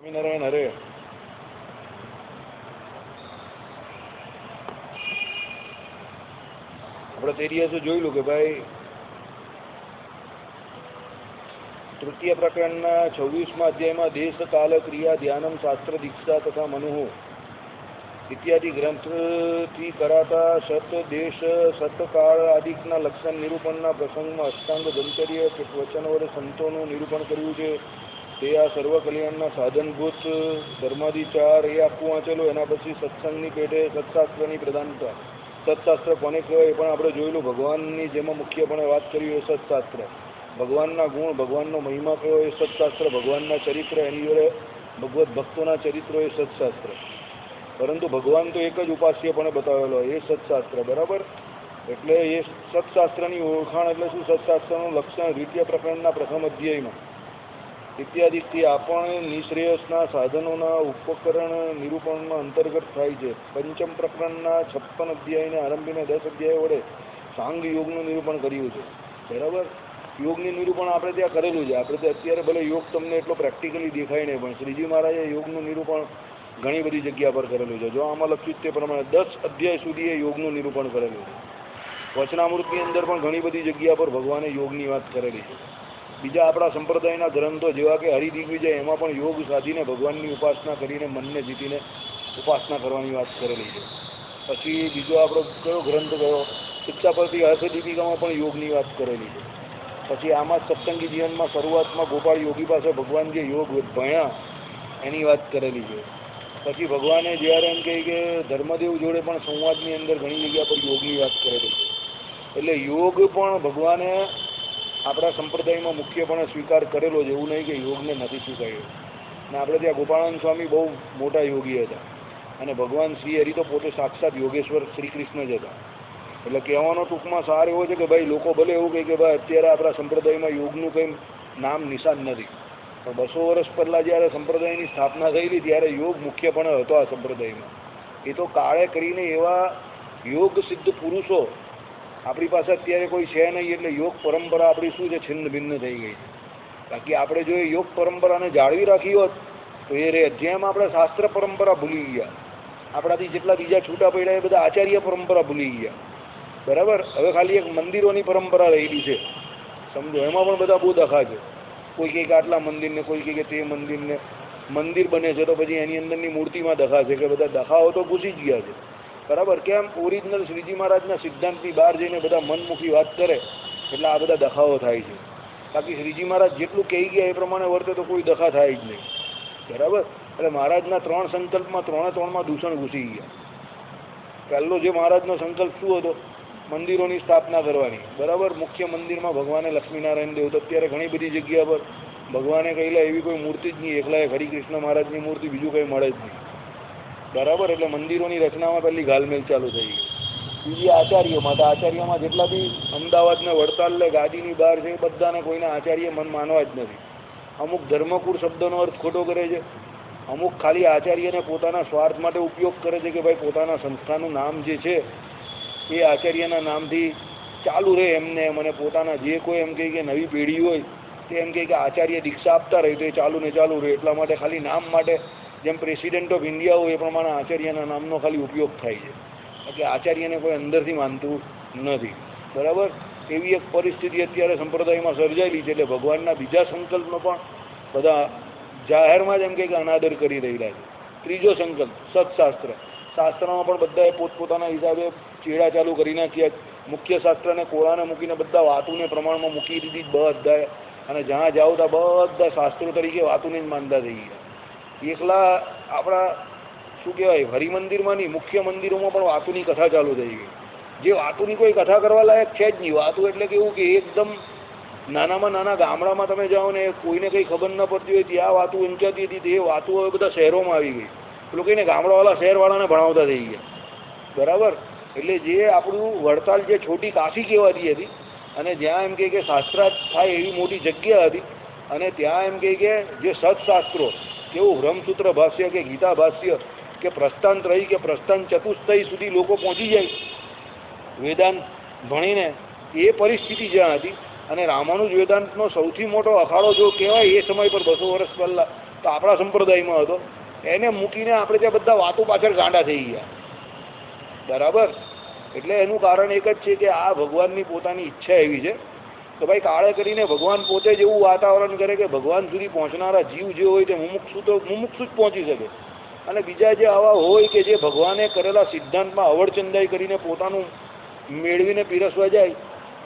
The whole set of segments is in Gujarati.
સ્વામિનારાયણ હરે. આપણે તે દિવસે જોયેલું કે ભાઈ તૃતીય પ્રકરણના 26મા અધ્યાયમાં દેશ કાલ ક્રિયા ધ્યાનમ શાસ્ત્ર દીક્ષા તથા મનુઃ ઇત્યાદિ ગ્રંથથી કરાતા સત દેશ સતકાળ આદિકના લક્ષણ નિરૂપણના પ્રસંગમાં અષ્ટાંગ બ્રહ્મચર્ય કે વચન વડે સંતોનું નિરૂપણ કર્યું છે. તે આ સર્વ કલ્યાણના સાધનભૂત ધર્માધિચાર એ આખું વાંચેલું. એના પછી સત્સંગની પેટે સત્શાસ્ત્રની પ્રધાનતા. સત્શાસ્ત્ર કોને કહેવાય એ પણ આપણે જોયેલું. ભગવાનની જેમાં મુખ્યપણે વાત કરી એ સત્શાસ્ત્ર. ભગવાનના ગુણ, ભગવાનનો મહિમા કયો એ સત્શાસ્ત્ર. ભગવાનના ચરિત્ર, એની જોડે ભગવત ભક્તોના ચરિત્રો એ સત્શાસ્ત્ર. પરંતુ ભગવાન તો એક જ ઉપાસ્યપણે બતાવેલો એ સત્શાસ્ત્ર. બરાબર. એટલે એ સત્શાસ્ત્રની ઓળખાણ એટલે શું? સત્શાસ્ત્રનું લક્ષણ દ્વિતીય પ્રકરણના પ્રથમ અધ્યાયમાં ઇત્યાદિથી આપણ નિશ્રેયસના સાધનોના ઉપકરણ નિરૂપણમાં અંતર્ગત થાય છે. પંચમ પ્રકરણના 56 અધ્યાયને આરંભીને 10 અધ્યાય વડે સાંગ યોગનું નિરૂપણ કર્યું છે. બરાબર. યોગનું નિરૂપણ આપણે ત્યાં કરેલું છે. આપણે ત્યાં અત્યારે ભલે યોગ તમને એટલો પ્રેક્ટિકલી દેખાય નહીં, પણ શ્રીજી મહારાજે યોગનું નિરૂપણ ઘણી બધી જગ્યા પર કરેલું છે. જો આમાં લખ્યું તે પ્રમાણે 10 અધ્યાય સુધી એ યોગનું નિરૂપણ કરેલું છે. વચનામૃતની અંદર પણ ઘણી બધી જગ્યા પર ભગવાને યોગની વાત કરેલી છે. બીજા આપણા સંપ્રદાયના ગ્રંથો જેવા કે હરિદિગ્વિજય, એમાં પણ યોગ સાધીને ભગવાનની ઉપાસના કરીને મનને જીતીને ઉપાસના કરવાની વાત કરેલી છે. પછી બીજો આપણો કયો ગ્રંથ કયો? શિક્ષાપતિ હર્ષદીપિકામાં પણ યોગની વાત કરેલી છે. પછી આમાં સત્સંગી જીવનમાં શરૂઆતમાં ગોપાળ યોગી પાસે ભગવાન જે યોગ ભણ્યા એની વાત કરેલી છે. પછી ભગવાને જ્યારે એમ કહે કે ધર્મદેવ જોડે પણ સંવાદની અંદર ઘણી જગ્યા પર યોગની વાત કરેલી છે. એટલે યોગ પણ ભગવાને આપણા સંપ્રદાયમાં મુખ્યપણે સ્વીકાર કરેલો છે. એવું નહીં કે યોગને નથી સ્વીકાર્યો. અને આપણે ત્યાં ગોપાળાનંદ સ્વામી બહુ મોટા યોગી હતા, અને ભગવાન શ્રી હરિ તો પોતે સાક્ષાત યોગેશ્વર શ્રી કૃષ્ણ જ હતા. એટલે કહેવાનો ટૂંકમાં સાર એવો છે કે ભાઈ લોકો ભલે એવું કહે કે ભાઈ અત્યારે આપણા સંપ્રદાયમાં યોગનું કંઈ નામ નિશાન નથી, પણ 200 વર્ષ પહેલાં જ્યારે સંપ્રદાયની સ્થાપના થયેલી ત્યારે યોગ મુખ્યપણે હતો આ સંપ્રદાયમાં. એ તો કાળે કરીને એવા યોગ સિદ્ધ પુરુષો આપણી પાસે અત્યારે કોઈ છે નહીં. એટલે યોગ પરંપરા આપણી શું છે? છિન્ન ભિન્ન થઈ ગઈ છે. બાકી આપણે જો એ યોગ પરંપરાને જાળવી રાખી હોત તો એ રહે. જેમ આપણે શાસ્ત્ર પરંપરા ભૂલી ગયા, આપણાથી જેટલા બીજા છૂટા પડ્યા એ બધા આચાર્ય પરંપરા ભૂલી ગયા. બરાબર. હવે ખાલી એક મંદિરોની પરંપરા રહેલી છે, સમજો. એમાં પણ બધા બહુ દખા છે. કોઈ કહે કે આટલા મંદિરને, કોઈ કહે કે તે મંદિરને. મંદિર બને છે તો પછી એની અંદરની મૂર્તિમાં દખા છે કે બધા દખાઓ તો ઘૂસી જ ગયા છે. બરાબર. કેમ? ઓરિજિનલ શ્રીજી મહારાજના સિદ્ધાંતની બહાર જઈને બધા મનમુખી વાત કરે એટલે આ બધા દખાઓ થાય છે. બાકી શ્રીજી મહારાજ જેટલું કહી ગયા એ પ્રમાણે વર્તે તો કોઈ દખા થાય જ નહીં. બરાબર. એટલે મહારાજના 3 સંકલ્પમાં 3માં દૂષણ ઘૂસી ગયા. પહેલો જે મહારાજનો સંકલ્પ શું હતો? મંદિરોની સ્થાપના કરવાની. બરાબર. મુખ્ય મંદિરમાં ભગવાને લક્ષ્મીનારાયણ દેવ તો અત્યારે ઘણી બધી જગ્યા પર ભગવાને કહેલા એવી કોઈ મૂર્તિ જ નહીં. એકલા હરિકૃષ્ણ મહારાજની મૂર્તિ, બીજું કંઈ મળે જ નહીં. બરાબર. એટલે મંદિરોની રચનામાં પહેલી ઘાલમેલ ચાલુ થઈ ગઈ. બીજી આચાર્યોમાં. તો આચાર્યમાં જેટલા બી અમદાવાદને વડતાલ ગાદીની બહાર છે એ બધાને કોઈને આચાર્ય મન માનવા જ નથી. અમુક ધર્મકુળ શબ્દનો અર્થ ખોટો કરે છે. અમુક ખાલી આચાર્યને પોતાના સ્વાર્થ માટે ઉપયોગ કરે છે કે ભાઈ પોતાના સંસ્થાનું નામ જે છે એ આચાર્યના નામથી ચાલુ રહે એમને. મને પોતાના જે કોઈ એમ કહે કે નવી પેઢી હોય તે એમ કહે કે આચાર્ય દીક્ષા આપતા રહે તો એ ચાલુ ને ચાલુ રહે. એટલા માટે ખાલી નામ માટે જેમ પ્રેસિડેન્ટ ઓફ ઇન્ડિયા હોય એ પ્રમાણે આચાર્યના નામનો ખાલી ઉપયોગ થાય છે. એટલે આચાર્યને કોઈ અંદરથી માનતું નથી. બરાબર. એવી એક પરિસ્થિતિ અત્યારે સંપ્રદાયમાં સર્જાયેલી છે. એટલે ભગવાનના બીજા સંકલ્પનો પણ બધા જાહેરમાં જ એમ કે અનાદર કરી રહેલા છે. ત્રીજો સંકલ્પ સત્શાસ્ત્ર. શાસ્ત્રમાં પણ બધાએ પોતપોતાના હિસાબે ચેડા ચાલુ કરી નાખ્યા. મુખ્ય શાસ્ત્રને કોળાને મૂકીને બધા વાતુને પ્રમાણમાં મૂકી દીધી બધા. અને જ્યાં જાઓ ત્યાં બધા શાસ્ત્રો તરીકે વાતુને જ માનતા થઈ ગયા. એકલા આપણા શું કહેવાય હરિમંદિરમાં નહીં, મુખ્ય મંદિરોમાં પણ વાતુની કથા ચાલુ થઈ ગઈ. જે વાતુની કોઈ કથા કરવા લાયક છે જ નહીં. વાતુ એટલે કેવું કે એકદમ નાનામાં નાના ગામડામાં તમે જાઓ ને કોઈને કંઈ ખબર ન પડતી હોય ત્યાં વાતુ વંચાતી હતી. તે વાતુ હવે બધા શહેરોમાં આવી ગઈ. પેલું કહીને ગામડાવાળા શહેરવાળાને ભણાવતા થઈ ગયા. બરાબર. એટલે જે આપણું વડતાલ જે છોટી કાશી કહેવાતી હતી અને જ્યાં એમ કે શાસ્ત્રાર્થ થાય એવી મોટી જગ્યા હતી, અને ત્યાં એમ કે જે સત્શાસ્ત્રો કેવું બ્રહ્મસૂત્ર ભાષ્ય કે ગીતા ભાષ્ય કે પ્રસ્થાન ત્રયી કે પ્રસ્થાન ચતુષ્ટય સુધી લોકો પહોંચી જાય વેદાંત ભણીને, એ પરિસ્થિતિ જ્યાં હતી. અને રામાનુજ વેદાંતનો સૌથી મોટો અખાડો જો કહેવાય એ સમય પર 200 વર્ષ પહેલાં તો આપણા સંપ્રદાયમાં હતો, એને મૂકીને આપણે ત્યાં બધા વાતો પાછળ ગાંડા થઈ ગયા. બરાબર. એટલે એનું કારણ એક જ છે કે આ ભગવાનની પોતાની ઈચ્છા એવી છે કે ભાઈ કાળે કરીને ભગવાન પોતે જ એવું વાતાવરણ કરે કે ભગવાન સુધી પહોંચનારા જીવ જે હોય તે મુમુક્ષુ જ પહોંચી શકે. અને બીજા જે આવા હોય કે જે ભગવાને કરેલા સિદ્ધાંતમાં અવળચંદાઈ કરીને પોતાનું મેળવીને પીરસવા જાય,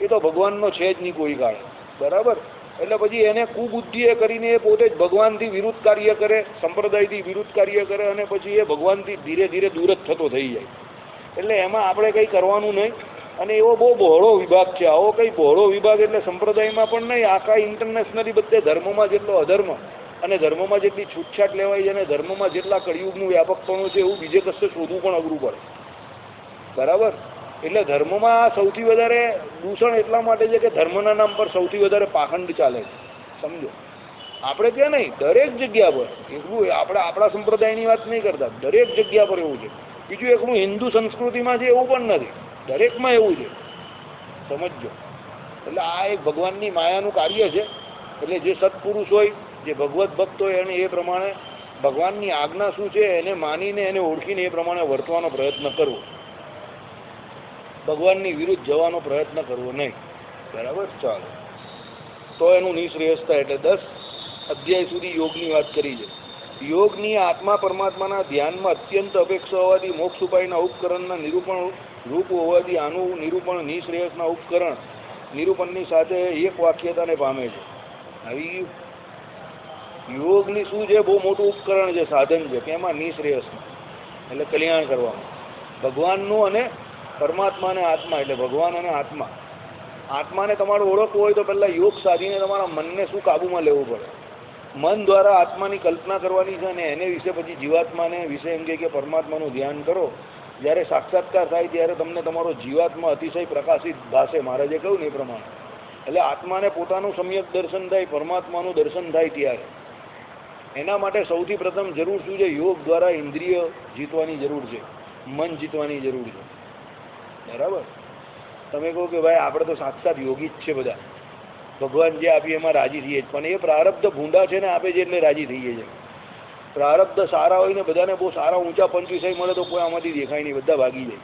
એ તો ભગવાનનો છે જ નહીં કોઈ કાળે. બરાબર. એટલે પછી એને કુબુદ્ધિએ કરીને એ પોતે જ ભગવાનથી વિરુદ્ધ કાર્ય કરે, સંપ્રદાયથી વિરુદ્ધ કાર્ય કરે, અને પછી એ ભગવાનથી ધીરે ધીરે દૂર જ થતો થઈ જાય. એટલે એમાં આપણે કંઈ કરવાનું નહીં. અને એવો બહુ બહોળો વિભાગ છે. આવો કંઈ બહોળો વિભાગ એટલે સંપ્રદાયમાં પણ નહીં, આખા ઇન્ટરનેશનલી બધે ધર્મમાં જેટલો અધર્મ અને ધર્મમાં જેટલી છૂટછાટ લેવાય છે અને ધર્મમાં જેટલા કળિયુગનું વ્યાપકપણું છે એવું બીજે કશે શોધવું પણ અઘરું પડે. બરાબર. એટલે ધર્મમાં સૌથી વધારે દૂષણ એટલા માટે છે કે ધર્મના નામ પર સૌથી વધારે પાખંડ ચાલે છે. સમજો, આપણે ત્યાં નહીં, દરેક જગ્યા પર એટલું. આપણે આપણા સંપ્રદાયની વાત નહીં કરતા, દરેક જગ્યા પર એવું છે. બીજું એકલું હિન્દુ સંસ્કૃતિમાં છે એવું પણ નથી, દરેકમાં એવું છે. સમજો. એટલે આ એક ભગવાનની માયાનું કાર્ય છે. એટલે જે સત્પુરુષ હોય, જે ભગવત ભક્ત હોય, એને એ પ્રમાણે ભગવાનની આજ્ઞા શું છે એને માનીને, એને ઓળખીને એ પ્રમાણે વર્તવાનો પ્રયત્ન કરવો. ભગવાનની વિરુદ્ધ જવાનો પ્રયત્ન કરવો નહીં. બરાબર. ચાલો, તો એનું નિશ્રેયસતા એટલે 10 અધ્યાય સુધી યોગની વાત કરી છે. યોગની આત્મા પરમાત્માના ધ્યાનમાં અત્યંત અપેક્ષા હોવાથી મોક્ષ ઉપાયના ઉપકરણના નિરૂપણ રૂપ હોવાથી આનું નિરૂપણ નિશ્રેયસના ઉપકરણ નિરૂપણની સાથે એક વાક્યતાને પામે છે. આવી યોગની શું છે? બહુ મોટું ઉપકરણ છે, સાધન છે કે એમાં નિશ્રેયસનું એટલે કલ્યાણ કરવાનું ભગવાનનું, અને પરમાત્મા અને આત્મા એટલે ભગવાન અને આત્મા. આત્માને તમારે ઓળખવું હોય તો પહેલાં યોગ સાધીને તમારા મનને શું કાબૂમાં લેવું પડે. મન દ્વારા આત્માની કલ્પના કરવાની છે, અને એને વિશે પછી જીવાત્માને વિશે એમ કે પરમાત્માનું ધ્યાન કરો. જ્યારે સાક્ષાત્કાર થાય ત્યારે તમને તમારો જીવાત્મા અતિશય પ્રકાશિત ભાષે. મહારાજે કહ્યું ને એ પ્રમાણે. એટલે આત્માને પોતાનું સમ્યક દર્શન થાય, પરમાત્માનું દર્શન થાય ત્યારે એના માટે સૌથી પ્રથમ જરૂર શું છે? યોગ દ્વારા ઇન્દ્રિય જીતવાની જરૂર છે, મન જીતવાની જરૂર છે. બરાબર. તમે કહો કે ભાઈ આપણે તો સાક્ષાત યોગી જ છે બધા, ભગવાન જે આપીએ એમાં રાજી થઈએ જ, પણ એ પ્રારબ્ધ ભૂંડા છે ને આપે છે એટલે રાજી થઈએ છે. પ્રારબ્ધ સારા હોય ને બધાને બહુ સારા ઊંચા 25 મળે તો કોઈ આમાંથી દેખાય નહીં, બધા ભાગી જાય.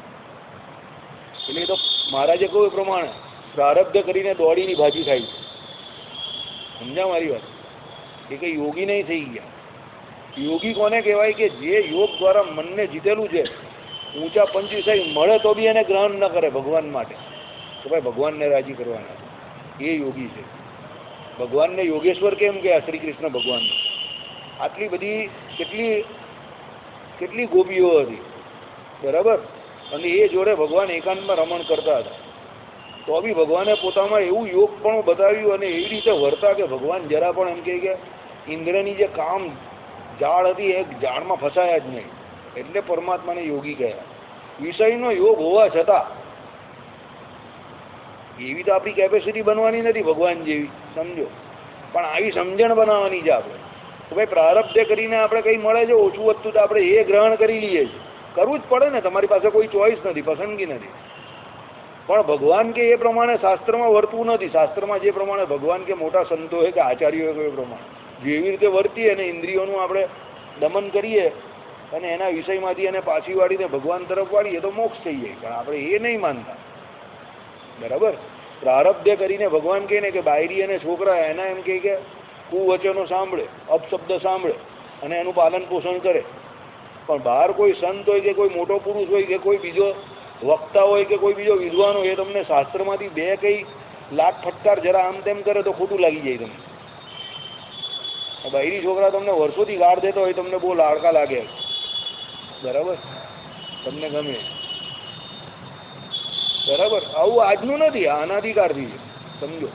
એટલે એ તો મહારાજે કહ્યું એ પ્રમાણે પ્રારબ્ધ કરીને દોડીની ભાજી ખાઈ. સમજ્યા મારી વાત? એ કંઈ યોગી નહીં થઈ ગયા. યોગી કોને કહેવાય? કે જે યોગ દ્વારા મનને જીતેલું છે, ઊંચા 25 મળે તો બી એને ગ્રહણ ન કરે ભગવાન માટે, તો ભાઈ ભગવાનને રાજી કરવાના, એ યોગી છે. ભગવાનને યોગેશ્વર કેમ કે શ્રી કૃષ્ણ ભગવાન આટલી બધી કેટલી ગોપીઓ હતી. બરાબર. અને એ જોડે ભગવાન એકાંતમાં રમણ કરતા હતા, તો બી ભગવાને પોતામાં એવું યોગ પણ બતાવ્યું અને એવી રીતે વર્તા કે ભગવાન જરા પણ એમ કે ઇન્દ્રની જે કામ જાળ હતી એ જાળમાં ફસાયા જ નહીં. એટલે પરમાત્માને યોગી કહ્યા. વિષયનો યોગ હોવા છતાં એવી તો આપણી કેપેસિટી બનવાની નથી ભગવાન જેવી, સમજો. પણ આવી સમજણ બનાવવાની છે આપણે કે ભાઈ પ્રારબ્ધે કરીને આપણે કંઈ મળે છે ઓછું વધતું તો આપણે એ ગ્રહણ કરી લઈએ છીએ. કરવું જ પડે ને, તમારી પાસે કોઈ ચોઈસ નથી, પસંદગી નથી. પણ ભગવાન કે એ પ્રમાણે શાસ્ત્રમાં વર્તવું નથી. શાસ્ત્રમાં જે પ્રમાણે ભગવાન કે મોટા સંતોએ કે આચાર્યોએ કે એ પ્રમાણે જેવી રીતે વર્તીએ અને ઇન્દ્રિયોનું આપણે દમન કરીએ અને એના વિષયમાંથી એને પાછી વાળીને ભગવાન તરફ વાળીએ તો મોક્ષ થઈ જાય. પણ આપણે એ નહીં માનતા. બરાબર. પ્રારબ્ધે કરીને ભગવાન કહે ને કે બાયરી અને છોકરા એના એમ કહે કે કુવચનો સાંભળે, અપશબ્દ સાંભળે અને એનું પાલન પોષણ કરે. પણ બહાર કોઈ સંત હોય કે કોઈ મોટો પુરુષ હોય કે કોઈ બીજો વક્તા હોય કે કોઈ બીજો વિદ્વાન હોય, એ તમને શાસ્ત્રમાંથી બે કંઈ લાખ ફટકાર જરા આમ તેમ કરે તો ખોટું લાગી જાય તમને. બાયરી છોકરા તમને વર્ષોથી ગાળ દેતો હોય, તમને બહુ લાડકા લાગે. બરાબર. તમને ગમે. બરાબર. આવું આજનું નથી, આ અનાધિકારથી છે, સમજો.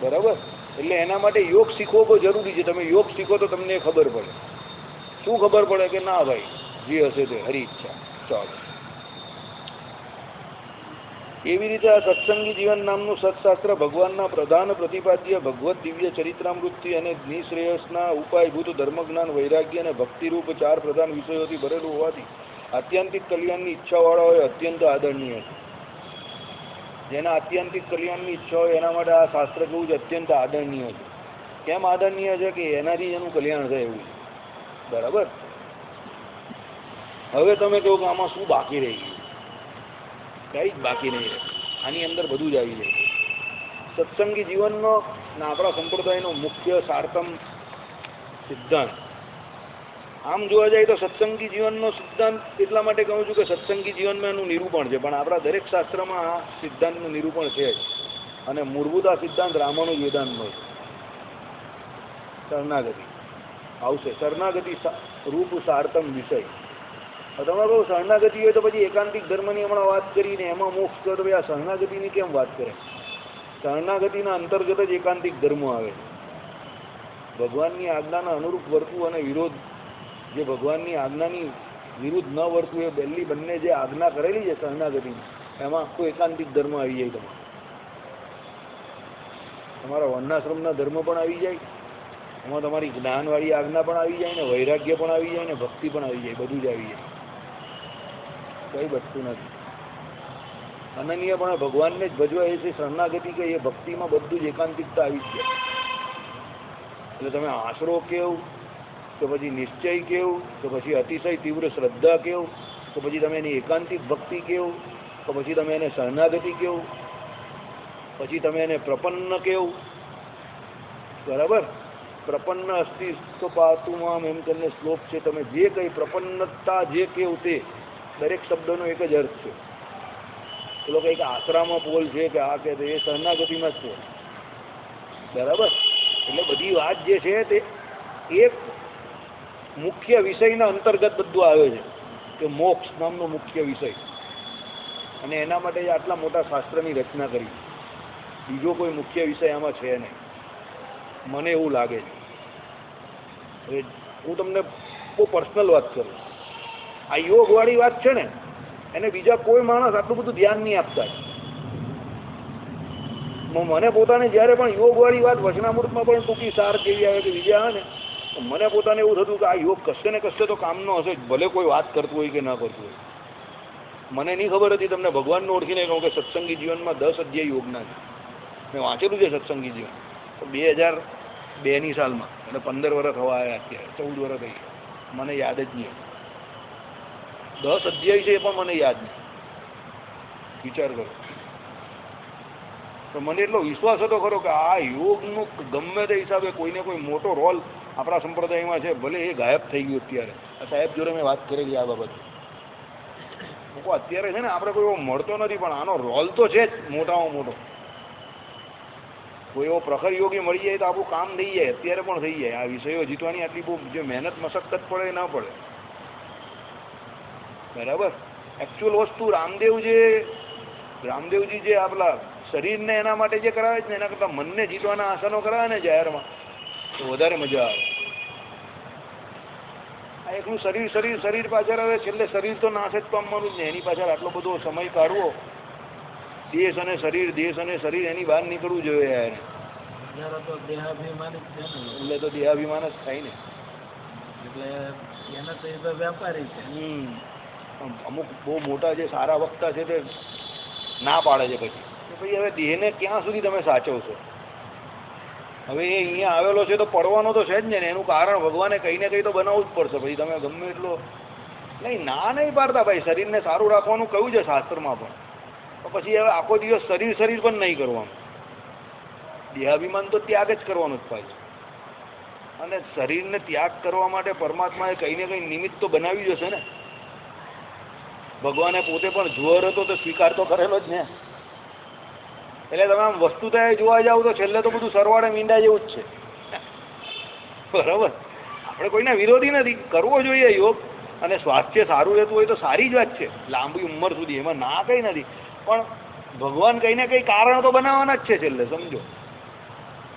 બરાબર. એટલે એના માટે યોગ શીખવો બહુ જરૂરી છે. તમે યોગ શીખો તો તમને ખબર પડે. શું ખબર પડે? કે ના ભાઈ જે હશે તે હરી ઈચ્છા. ચાલો. એવી રીતે આ સત્સંગી જીવન નામનું સત્શાસ્ત્ર ભગવાનના પ્રધાન પ્રતિપાદ્ય ભગવત દિવ્ય ચરિત્રામૃતિ અને નિશ્રેયસના ઉપાયભૂત ધર્મજ્ઞાન, વૈરાગ્ય અને ભક્તિરૂપ 4 પ્રધાન વિષયોથી ભરેલું હોવાથી આત્યંતિક કલ્યાણની ઈચ્છાવાળા હોય અત્યંત આદરણીય છે. જેના આત્યંતિક કલ્યાણની ઈચ્છા હોય એના માટે આ શાસ્ત્ર કેવું છે? અત્યંત આદરણીય છે. કેમ આદરણીય છે? કે એનાથી એનું કલ્યાણ થાય એવું છે. બરાબર. હવે તમે કહો કે આમાં શું બાકી રહી ગયું? કંઈ જ બાકી નહીં રહે. આની અંદર બધું જ આવી જાય. સત્સંગી જીવનનો અને આપણા સંપ્રદાયનો મુખ્ય સારતમ સિદ્ધાંત, આમ જોવા જાય તો સત્સંગી જીવનનો સિદ્ધાંત એટલા માટે કહું છું કે સત્સંગી જીવનમાં એનું નિરૂપણ છે, પણ આપણા દરેક શાસ્ત્રમાં આ સિદ્ધાંતનું નિરૂપણ છે જ. અને મૂળભૂત આ સિદ્ધાંત રામાનુજ વેદાંતનો છે. શરણાગતિ આવશે. શરણાગતિ રૂપ સારતમ વિષય. તમે કહો શરણાગતિ હોય તો પછી એકાંતિક ધર્મની હમણાં વાત કરીને એમાં મોક્ષ કરવે, આ શરણાગતિની કેમ વાત કરે? શરણાગતિના અંતર્ગત જ એકાંતિક ધર્મો આવે છે. ભગવાનની આજ્ઞાના અનુરૂપ વર્તવું અને વિરોધ, જે ભગવાનની આજ્ઞાની વિરુદ્ધ ન વર્તવું, એ બંને જે આજ્ઞા કરેલી છે શરણાગતિની, એમાં આખો એકાંતિક ધર્મ આવી જાય. તમારા વર્ણાશ્રમના ધર્મ પણ આવી જાય, એમાં તમારી જ્ઞાનવાળી આજ્ઞા પણ આવી જાય, ને વૈરાગ્ય પણ આવી જાય, ને ભક્તિ પણ આવી જાય. બધું જ આવી જાય. કંઈ બચતું નથી. અનન્યપણે ભગવાનને જ ભજવા એ છે શરણાગતિ, કે એ ભક્તિમાં બધું જ એકાંતિકતા આવી જ જાય. એટલે તમે આશરો કેવું, કે પછી નિશ્ચય કેવું, કે પછી અતિશય તીવ્ર શ્રદ્ધા કેવું, કે પછી તમે એની એકાંતિક ભક્તિ કેવું, કે પછી તમે એને શરણાગતિ કેવું, પછી તમે એને પ્રપન્ન કેવું. બરાબર. પ્રપન્ન અસ્તિ તો પાતુમામ એમ કરીને શ્લોક છે. તમે જે કંઈ પ્રપન્નતા જે કેવું તે દરેક શબ્દનો એક જ અર્થ છે. પેલો કંઈક આશરામાં પોલ છે કે આ કે એ શરણાગતિમાં જ છે. બરાબર. એટલે બધી વાત જે છે તે એક મુખ્ય વિષયના અંતર્ગત બધું આવે છે, કે મોક્ષ નામનો મુખ્ય વિષય. અને એના માટે આટલા મોટા શાસ્ત્રની રચના કરી. બીજો કોઈ મુખ્ય વિષય આમાં છે નહીં, મને એવું લાગે છે. હવે હું તમને બહુ પર્સનલ વાત કરું. આ યોગવાળી વાત છે ને, એને બીજા કોઈ માણસ આટલું બધું ધ્યાન નહીં આપતા. મને પોતાને જ્યારે પણ યોગવાળી વાત વચનામૃતમાં પણ ટૂંકી સાર જેવી આવે કે બીજા આવે ને, તો મને પોતાને એવું થતું કે આ યોગ કશે ને કશે તો કામનો હશે, ભલે કોઈ વાત કરતું હોય કે ના કરતું હોય. મને નહીં ખબર હતી. તમને ભગવાનને ઓળખીને કહું કે સત્સંગી જીવનમાં 10 અધ્યાય યોગના છે. મેં વાંચેલું છે સત્સંગી જીવન તો 2002ની સાલમાં, એટલે 15 વર્ષ થવા આવ્યા, અત્યારે 14 વર્ષ થઈ ગયા. મને યાદ જ નહીં. 10 અધ્યાય છે એ પણ મને યાદ નહીં. વિચાર કરો. તો મને એટલો વિશ્વાસ હતો ખરો કે આ યોગનું ગમે તે હિસાબે કોઈને કોઈ મોટો રોલ આપણા સંપ્રદાયમાં છે. ભલે એ ગાયબ થઈ ગયું અત્યારે. આ સાહેબ જોડે મેં વાત કરેલી આ બાબત. અત્યારે છે ને આપણે કોઈ એવો મળતો નથી, પણ આનો રોલ તો છે જ મોટામાં મોટો. કોઈ એવો પ્રખર યોગી મળી જાય તો આપણું કામ થઈ જાય. અત્યારે પણ થઈ જાય. આ વિષયો જીતવાની આટલી બહુ જે મહેનત મશક્કત પડે ના પડે. બરાબર. એકચ્યુઅલ વસ્તુ રામદેવજી જે આપણા શરીરને એના માટે જે કરાવે છે ને, એના કરતાં મનને જીતવાના આસનો કરાવે ને જાહેરમાં, તો વધારે મજા આવે. આ એકલું શરીર પાછળ આવે, છેલ્લે શરીર તો નાશ જ પામવાનું જ ને. એની પાછળ આટલો બધો સમય કાઢવો, દેશ અને શરીર એની બહાર નીકળવું જોઈએ યાર. એટલે તો દેહાભિમાન જ થાય ને. એટલે એના તો વ્યાપારી છે. અમુક બહુ મોટા જે સારા વક્તા છે તે ના પાડે છે પછી કે ભાઈ હવે દેહને ક્યાં સુધી તમે સાચવશો. હવે એ અહીંયા આવેલો છે તો પડવાનો તો છે જ ને. એનું કારણ ભગવાને કંઈ ને કંઈ તો બનાવવું જ પડશે. પછી તમે ગમે એટલો નહીં પાડતા. ભાઈ શરીરને સારું રાખવાનું કહ્યું છે શાસ્ત્રમાં પણ. તો પછી હવે આખો દિવસ શરીર પણ નહીં કરવાનું. દેહાભિમાન તો ત્યાગ જ કરવાનો જ પાછું. અને શરીરને ત્યાગ કરવા માટે પરમાત્માએ કંઈ ને કંઈ નિમિત્ત તો બનાવી જશે ને. ભગવાને પોતે પણ જુવાર હતો તો સ્વીકાર તો કરેલો જ ને. એટલે તમે આમ વસ્તુતા જોવા જાવ તો છેલ્લે તો બધું સરવાળે મીંડા જેવું જ છે. બરાબર. આપણે કોઈના વિરોધી નથી. કરવો જોઈએ યોગ. અને સ્વાસ્થ્ય સારું રહેતું હોય તો સારી જ વાત છે, લાંબી ઉંમર સુધી. એમાં ના કંઈ નથી. પણ ભગવાન કંઈ ને કંઈ કારણ તો બનાવવાના જ છે છેલ્લે, સમજો.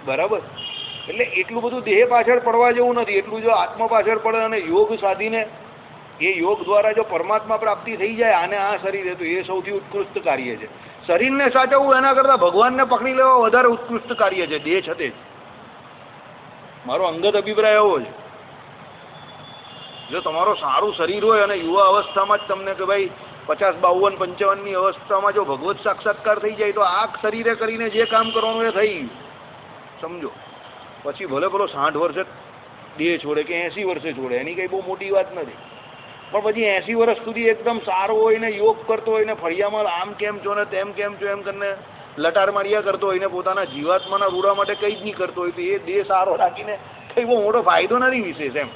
બરાબર. એટલે એટલું બધું દેહ પાછળ પડવા જેવું નથી. એટલું જો આત્મા પાછળ પડે અને યોગ સાધીને એ યોગ દ્વારા જો પરમાત્મા પ્રાપ્તિ થઈ જાય આને આ શરીરે, તો એ સૌથી ઉત્કૃષ્ટ કાર્ય છે. શરીરને સાચવવું એના કરતાં ભગવાનને પકડી લેવા વધારે ઉત્કૃષ્ટ કાર્ય છે દેહ છતે જ. મારો અંગત અભિપ્રાય એવો છે. જો તમારો સારું શરીર હોય અને યુવા અવસ્થામાં જ તમને કે ભાઈ 50, 52, 55ની અવસ્થામાં જો ભગવત સાક્ષાત્કાર થઈ જાય તો આ શરીરે કરીને જે કામ કરવાનું એ થઈ ગયું, સમજો. પછી ભલે 60 વર્ષે દેહ છોડે કે 80 વર્ષે છોડે, એની કંઈ બહુ મોટી વાત નથી. પણ પછી 80 વર્ષ સુધી એકદમ સારો હોય ને યોગ કરતો હોય ને ફળિયામાં આમ કેમ છો ને તેમ કેમ છો એમ કરીને લટાર માર્યા કરતો હોય ને પોતાના જીવાત્માના રૂડા માટે કંઈ જ નહીં કરતો હોય, તો એ દેહ સારો રાખીને કંઈ બહુ મોટો ફાયદો નથી વિશેષ એમ.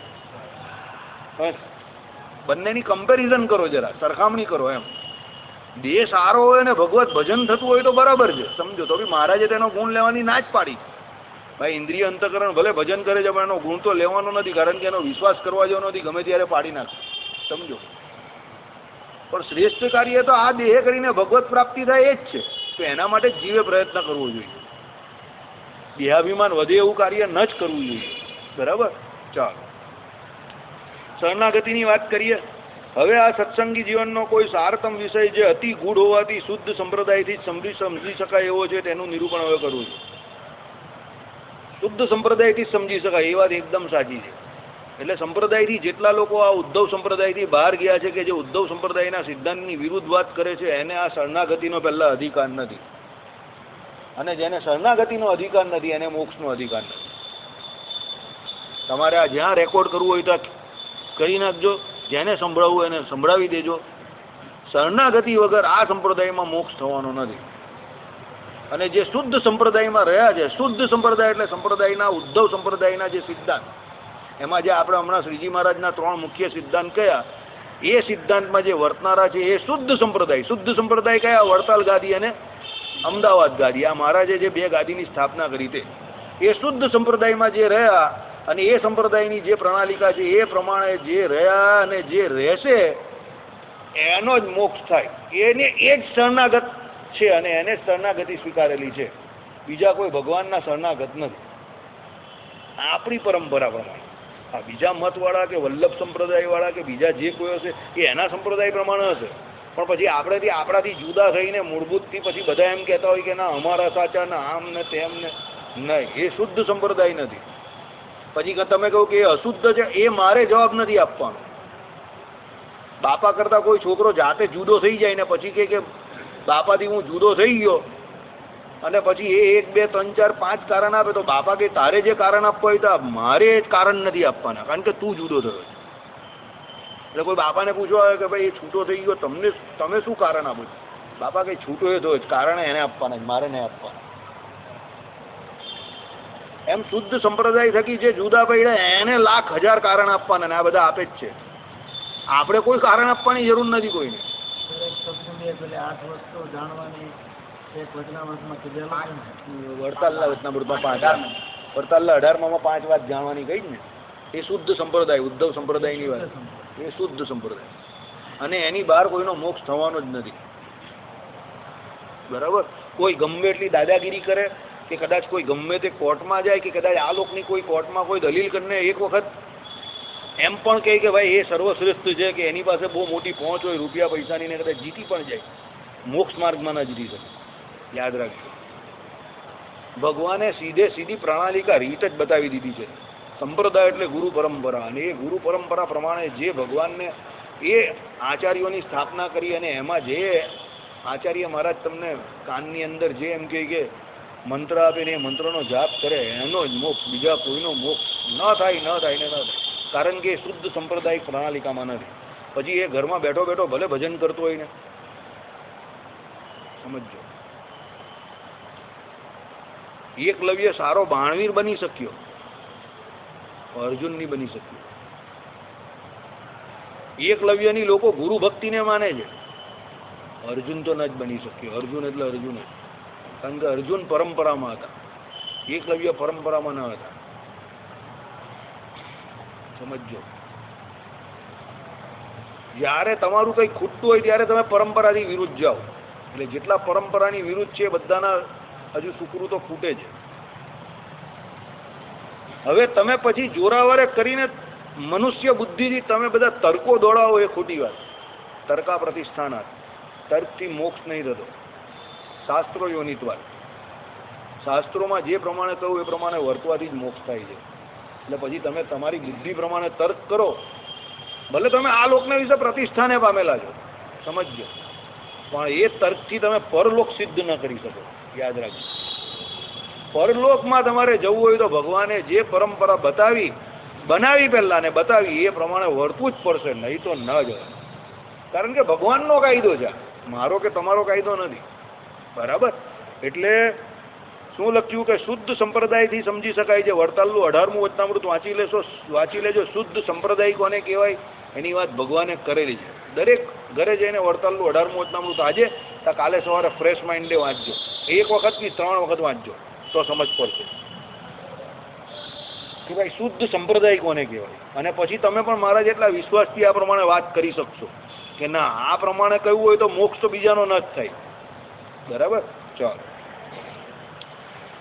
બંનેની કમ્પેરિઝન કરો, જરા સરખામણી કરો એમ. દેહ સારો હોય ને ભગવત ભજન થતું હોય તો બરાબર છે, સમજો. તો બી મહારાજે તેનો ગુણ લેવાની ના જ પાડી. ભાઈ ઇન્દ્રિય અંતકરણ ભલે ભજન કરે છે પણ એનો ગુણ તો લેવાનો નથી, કારણ કે એનો વિશ્વાસ કરવા જેવો નથી, ગમે ત્યારે પાડી નાખે, સમજો. પણ શ્રેષ્ઠ કાર્ય તો આ દેહ કરીને ભગવત પ્રાપ્તિ થાય એ જ છે, તો એના માટે જ જીવે પ્રયત્ન કરવો જોઈએ. દેહાભિમાન વધે એવું કાર્ય ન જ કરવું જોઈએ. બરાબર. ચાલો શરણાગતિની વાત કરીએ. હવે આ સત્સંગી જીવનનો કોઈ સારતમ વિષય જે અતિ ગૂઢ હોવાથી શુદ્ધ સંપ્રદાયથી સમજી શકાય એવો છે, તેનું નિરૂપણ હવે કરવું છે. શુદ્ધ સંપ્રદાયથી જ સમજી શકાય એ વાત એકદમ સાચી છે. એટલે સંપ્રદાયથી જેટલા લોકો આ ઉદ્ધવ સંપ્રદાયથી બહાર ગયા છે, કે જે ઉદ્ધવ સંપ્રદાયના સિદ્ધાંતની વિરુદ્ધ વાત કરે છે, એને આ શરણાગતિનો પહેલા અધિકાર નથી. અને જેને શરણાગતિનો અધિકાર નથી એને મોક્ષનો અધિકાર નથી. તમારે આ જ્યાં રેકોર્ડ કરવું હોય તો કરી નાખજો, જેને સંભળાવવું એને સંભળાવી દેજો. શરણાગતિ વગર આ સંપ્રદાયમાં મોક્ષ થવાનો નથી. અને જે શુદ્ધ સંપ્રદાયમાં રહ્યા છે, શુદ્ધ સંપ્રદાય એટલે સંપ્રદાયના ઉદ્ધવ સંપ્રદાયના જે સિદ્ધાંત, એમાં જે આપણે હમણાં શ્રીજી મહારાજના 3 મુખ્ય સિદ્ધાંત કયા, એ સિદ્ધાંતમાં જે વર્તનારા છે એ શુદ્ધ સંપ્રદાય. શુદ્ધ સંપ્રદાય કયા? વડતાલ ગાદી અને અમદાવાદ ગાદી. આ મહારાજે જે 2 ગાદીની સ્થાપના કરી તે એ શુદ્ધ સંપ્રદાયમાં જે રહ્યા અને એ સંપ્રદાયની જે પ્રણાલિકા છે એ પ્રમાણે જે રહ્યા અને જે રહેશે એનો જ મોક્ષ થાય. એને એ જ શરણાગત છે અને એને જ શરણાગતિ સ્વીકારેલી છે. બીજા કોઈ ભગવાનના શરણાગત નથી આપણી પરંપરા પ્રમાણે. આ બીજા મતવાળા કે વલ્લભ સંપ્રદાયવાળા કે બીજા જે કોઈ હશે એ એના સંપ્રદાય પ્રમાણે હશે, પણ પછી આપણાથી જુદા થઈને મૂળભૂતથી પછી બધા એમ કહેતા હોય કે ના અમારા સાચા, ના આમ ને તેમ ને. નહીં, એ શુદ્ધ સંપ્રદાય નથી. પછી તમે કહો કે એ અશુદ્ધ છે, એ મારે જવાબ નથી આપવાનો. બાપા કરતાં કોઈ છોકરો જાતે જુદો થઈ જાય ને પછી કે બાપાથી હું જુદો થઈ ગયો, અને પછી એ 1 2 3 4 5 કારણ આપે, તો બાપા કે તારે જે કારણ આપવા હોય તો મારે એ કારણ નથી આપવાના, કારણ કે તું જુદો થયો. એટલે કોઈ બાપાને પૂછવા આવે કે ભાઈ એ છૂટો થઈ ગયો, તમે શું કારણ આપો? બાપા કે છૂટો એ થયો જ, કારણ એને આપવાના, મારે નહીં આપવાના. એમ શુદ્ધ સંપ્રદાય થકી જે જુદા પડ્યા એને 1,00,000 કારણ આપવાના, ને આ બધા આપે જ છે. આપણે કોઈ કારણ આપવાની જરૂર નથી કોઈને. વડતાલના વચનામૃતમાં 5, વડતાલના 18માં 5 વાત જાણવાની કઈ ને, એ શુદ્ધ સંપ્રદાય, ઉદ્ધવ સંપ્રદાયની વાત, એ શુદ્ધ સંપ્રદાય. અને એની બહાર કોઈનો મોક્ષ થવાનો જ નથી. બરાબર. કોઈ ગમે એટલી દાદાગીરી કરે, કે કદાચ કોઈ ગમે તે કોર્ટમાં જાય, કે કદાચ આ લોકની કોઈ કોર્ટમાં કોઈ દલીલ કરીને એક વખત એમ પણ કહે કે ભાઈ એ સર્વશ્રેષ્ઠ છે, કે એની પાસે બહુ મોટી પહોંચ હોય રૂપિયા પૈસાની, ને કદાચ જીતી પણ જાય, મોક્ષ માર્ગમાં ના જીતી શકે. યાદ રાખજો, ભગવાને સીધી પ્રણાલિકા રીત જ બતાવી દીધી છે. સંપ્રદાય એટલે ગુરુ પરંપરા, અને એ ગુરુ પરંપરા પ્રમાણે જે ભગવાનને એ આચાર્યોની સ્થાપના કરી, અને એમાં જે આચાર્ય મહારાજ તમને કાનની અંદર જે એમ કે મંત્ર આપીને એ મંત્રનો જાપ કરે એનો જ મોક્ષ, બીજા કોઈનો મોક્ષ ન થાય. કારણ કે એ શુદ્ધ સંપ્રદાયિક પ્રણાલિકામાં નથી. પછી એ ઘરમાં બેઠો બેઠો ભલે ભજન કરતો હોય ને, સમજો. એકલવ્ય સારો બાણવીર બની શક્યો, અર્જુન નહીં બની શક્યો. એકલવ્યની લોકો ગુરુ ભક્તિને માને છે, અર્જુન તો ન જ બની શક્યો. અર્જુન એટલે અર્જુન જ, કારણ કે અર્જુન પરંપરામાં હતા, એકલવ્ય પરંપરામાં ન હતા. સમજો. જ્યારે તમારું કંઈ ખૂટતું હોય ત્યારે તમે પરંપરાથી વિરુદ્ધ જાઓ. એટલે જેટલા પરંપરાની વિરુદ્ધ છે બધાના હજુ સુકૃતો ખૂટે છે. હવે તમે પછી જોરાવરે કરીને મનુષ્ય બુદ્ધિથી તમે બધા તર્કો દોડાવો એ ખોટી વાત. તર્કા પ્રતિષ્ઠાના, તર્કથી મોક્ષ નહીં થતો. શાસ્ત્રો યોનિત્વાદ, શાસ્ત્રોમાં જે પ્રમાણે કહ્યું એ પ્રમાણે વર્તવાથી જ મોક્ષ થાય છે. એટલે પછી તમે તમારી બુદ્ધિ પ્રમાણે તર્ક કરો, ભલે તમે આ લોકના વિશે પ્રતિષ્ઠાને પામેલા છો, સમજજો, પણ એ તર્કથી તમે પરલોક સિદ્ધ ન કરી શકો. યાદ રાખજો, પરલોકમાં તમારે જવું હોય તો ભગવાને જે પરંપરા બતાવી બનાવી પહેલાં ને બતાવી એ પ્રમાણે વર્તવું જ પડશે, નહીં તો ન જ. કારણ કે ભગવાનનો કાયદો છે, મારો કે તમારો કાયદો નથી. બરાબર. એટલે શું લખ્યું કે શુદ્ધ સંપ્રદાયથી સમજી શકાય છે. વડતાલનું 18મું વચનામૃત વાંચી લેજો. શુદ્ધ સંપ્રદાય કોને કહેવાય એની વાત ભગવાને કરેલી છે. દરેક ઘરે જઈને વડતાલનું 18મું વચનામૃત આજે કાલે સવારે ફ્રેશ માઇન્ડે વાંચજો. એક વખતથી 3 વખત વાંચજો તો સમજ પડશે કે ભાઈ શુદ્ધ સંપ્રદાય કોને કહેવાય. અને પછી તમે પણ મારા જેટલા વિશ્વાસથી આ પ્રમાણે વાત કરી શકશો કે ના આ પ્રમાણે કહ્યું હોય તો મોક્ષ તો બીજાનો ન જ થાય. બરાબર. ચાલો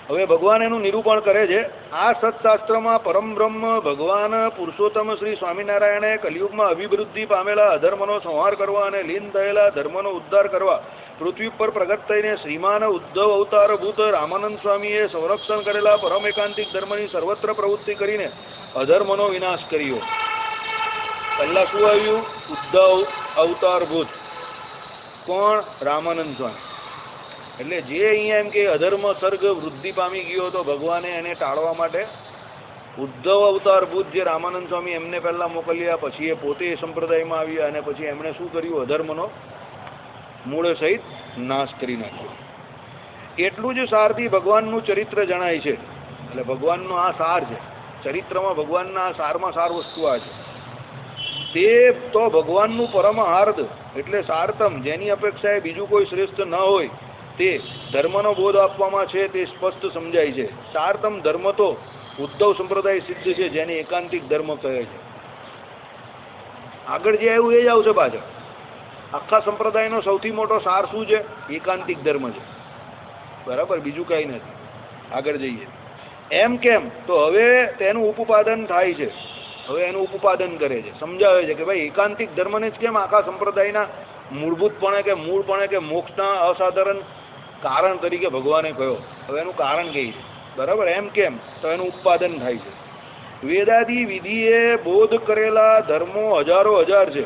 હવે ભગવાન એનું નિરૂપણ કરે છે. આ સત્શાસ્ત્રમાં પરમ બ્રહ્મ ભગવાન પુરુષોત્તમ શ્રી સ્વામિનારાયણે કલિયુગમાં અભિવૃદ્ધિ પામેલા અધર્મનો સંહાર કરવા અને લીન થયેલા ધર્મનો ઉદ્ધાર કરવા પૃથ્વી પર પ્રગટ થઈને શ્રીમાન ઉદ્ધવ અવતારભૂત રામાનંદ સ્વામીએ સંરક્ષણ કરેલા પરમ એકાંતિક ધર્મની સર્વત્ર પ્રવૃત્તિ કરીને અધર્મનો વિનાશ કર્યો. પહેલા શું આવ્યું? ઉદ્ધવ અવતારભૂત. કોણ? રામાનંદ સ્વામી. એટલે જે અહીંયા એમ કે અધર્મ સર્ગ વૃદ્ધિ પામી ગયો હતો ભગવાને એને ટાળવા માટે ઉદ્ધવ અવતારભૂત જે રામાનંદ સ્વામી એમને પહેલાં મોકલ્યા, પછી એ પોતે એ સંપ્રદાયમાં આવ્યા અને પછી એમણે શું કર્યું? અધર્મનો મૂળ સહિત નાશ કરી નાખ્યો. એટલું જ સારથી ભગવાનનું ચરિત્ર જણાય છે. એટલે ભગવાનનો આ સાર છે. ચરિત્રમાં ભગવાનના સારમાં સાર વસ્તુ આ છે. તે તો ભગવાનનું પરમહાર્દ એટલે સારતમ, જેની અપેક્ષાએ બીજું કોઈ શ્રેષ્ઠ ન હોય તે ધર્મનો બોધ આપવામાં છે તે સ્પષ્ટ સમજાય છે. સારતમ ધર્મ તો ઉદ્ધવ સંપ્રદાય સિદ્ધ છે, જેને એકાંતિક ધર્મ કહે છે. આગળ જે આવ્યું એ જ આવશે પાછળ. આખા સંપ્રદાયનો સૌથી મોટો સાર શું છે? એકાંતિક ધર્મ છે. બરાબર. બીજું કંઈ નથી. આગળ જઈએ. એમ કેમ? તો હવે તેનું ઉપપાદન થાય છે. હવે એનું ઉપપાદન કરે છે, સમજાવે છે કે ભાઈ એકાંતિક ધર્મને જ કેમ આખા સંપ્રદાયના મૂળભૂતપણે કે મૂળપણે કે મોક્ષના અસાધારણ કારણ તરીકે ભગવાને કહ્યો. હવે એનું કારણ કહે છે. બરાબર. એમ કેમ? તો એનું ઉત્પાદન થાય છે. વેદાદી વિધિએ બોધ કરેલા ધર્મો હજારો હજાર છે.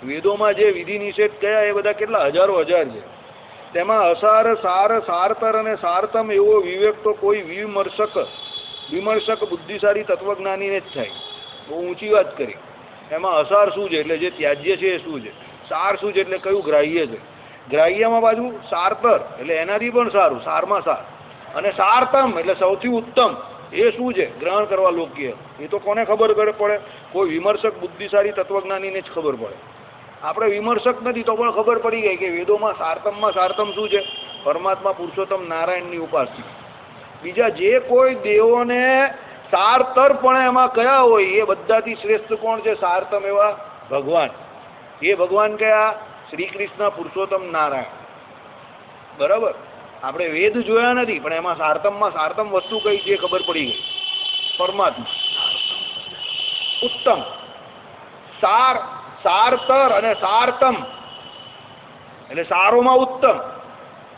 વેદોમાં જે વિધિ નિષેધ કયા એ બધા કેટલા હજારો હજાર છે. તેમાં અસાર, સાર, સારતર અને સારતમ એવો વિવેક તો કોઈ વિમર્શક બુદ્ધિશાળી તત્વજ્ઞાનીને જ થાય. બહુ ઊંચી વાત કરી. એમાં અસાર શું છે? એટલે જે ત્યાજ્ય છે એ શું છે? સાર શું છે? એટલે કયું ગ્રાહ્ય છે? ગ્રાહ્યમાં બાજુ સારતર એટલે એનાથી પણ સારું, સારમાં સાર. અને સારતમ એટલે સૌથી ઉત્તમ એ શું છે? ગ્રહણ કરવા યોગ્ય. એ તો કોને ખબર પડે? કોઈ વિમર્શક બુદ્ધિશાળી તત્વજ્ઞાનીને જ ખબર પડે. આપણે વિમર્શક નથી તો પણ ખબર પડી ગઈ કે વેદોમાં સારતમ શું છે? પરમાત્મા પુરુષોત્તમ નારાયણની ઉપાસના. બીજા જે કોઈ દેવોને સારતર પણ એમાં કયા હોય એ બધાથી શ્રેષ્ઠ કોણ છે? સારતમ એવા ભગવાન. એ ભગવાન કયા? શ્રી કૃષ્ણ પુરુષોત્તમ નારાયણ. બરાબર. આપણે વેદ જોયા નથી પણ એમાં સારતમ વસ્તુ કઈ છે ખબર પડી ગઈ. પરમાત્મા ઉત્તમ. સારતર અને સારતમ એટલે સારોમાં ઉત્તમ.